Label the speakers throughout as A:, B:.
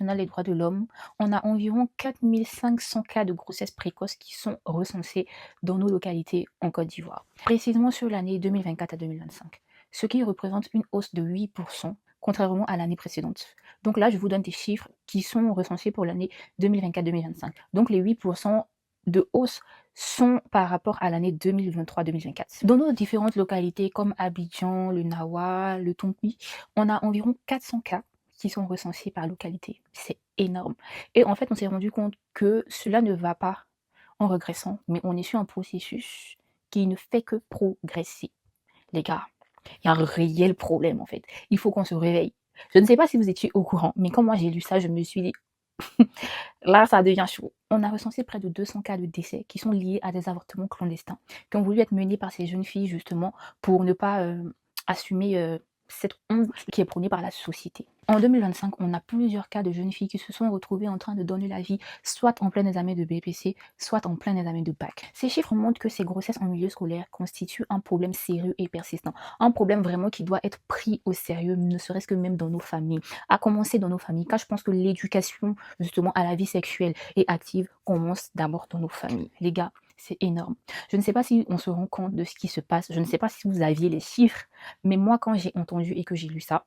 A: des droits de l'homme, on a environ 4 500 cas de grossesse précoce qui sont recensés dans nos localités en Côte d'Ivoire, précisément sur l'année 2024 à 2025, ce qui représente une hausse de 8%, contrairement à l'année précédente. Donc là, je vous donne des chiffres qui sont recensés pour l'année 2024-2025. Donc les 8% de hausse sont par rapport à l'année 2023-2024. Dans nos différentes localités comme Abidjan, le Nawa, le Tompi, on a environ 400 cas qui sont recensés par localité. C'est énorme. Et en fait, on s'est rendu compte que cela ne va pas en régressant, mais on est sur un processus qui ne fait que progresser. Les gars, il y a un réel problème en fait. Il faut qu'on se réveille. Je ne sais pas si vous étiez au courant, mais quand moi j'ai lu ça, je me suis dit, là ça devient chaud. On a recensé près de 200 cas de décès qui sont liés à des avortements clandestins, qui ont voulu être menés par ces jeunes filles justement pour ne pas assumer cette honte qui est prônée par la société. En 2025, on a plusieurs cas de jeunes filles qui se sont retrouvées en train de donner la vie, soit en plein examen de BPC, soit en plein examen de bac. Ces chiffres montrent que ces grossesses en milieu scolaire constituent un problème sérieux et persistant. Un problème vraiment qui doit être pris au sérieux, ne serait-ce que même dans nos familles. À commencer dans nos familles, car je pense que l'éducation justement à la vie sexuelle et active commence d'abord dans nos familles. Les gars, c'est énorme. Je ne sais pas si on se rend compte de ce qui se passe, je ne sais pas si vous aviez les chiffres, mais moi quand j'ai entendu et que j'ai lu ça,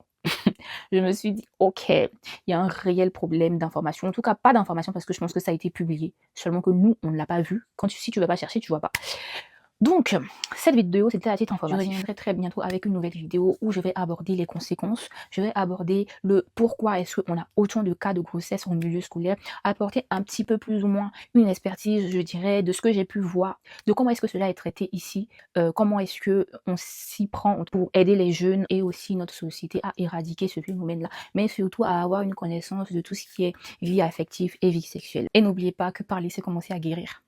A: je me suis dit: «OK, il y a un réel problème d'information». En tout cas, pas d'information parce que je pense que ça a été publié, seulement que nous, on ne l'a pas vu. Si tu ne vas pas chercher, tu vois pas. Donc, cette vidéo, c'était à titre informatif. Je reviendrai très bientôt avec une nouvelle vidéo où je vais aborder les conséquences, je vais aborder le pourquoi est-ce qu'on a autant de cas de grossesse en milieu scolaire, apporter un petit peu plus ou moins une expertise, je dirais, de ce que j'ai pu voir, de comment est-ce que cela est traité ici, comment est-ce qu'on s'y prend pour aider les jeunes et aussi notre société à éradiquer ce phénomène-là, mais surtout à avoir une connaissance de tout ce qui est vie affective et vie sexuelle. Et n'oubliez pas que par là, c'est commencer à guérir.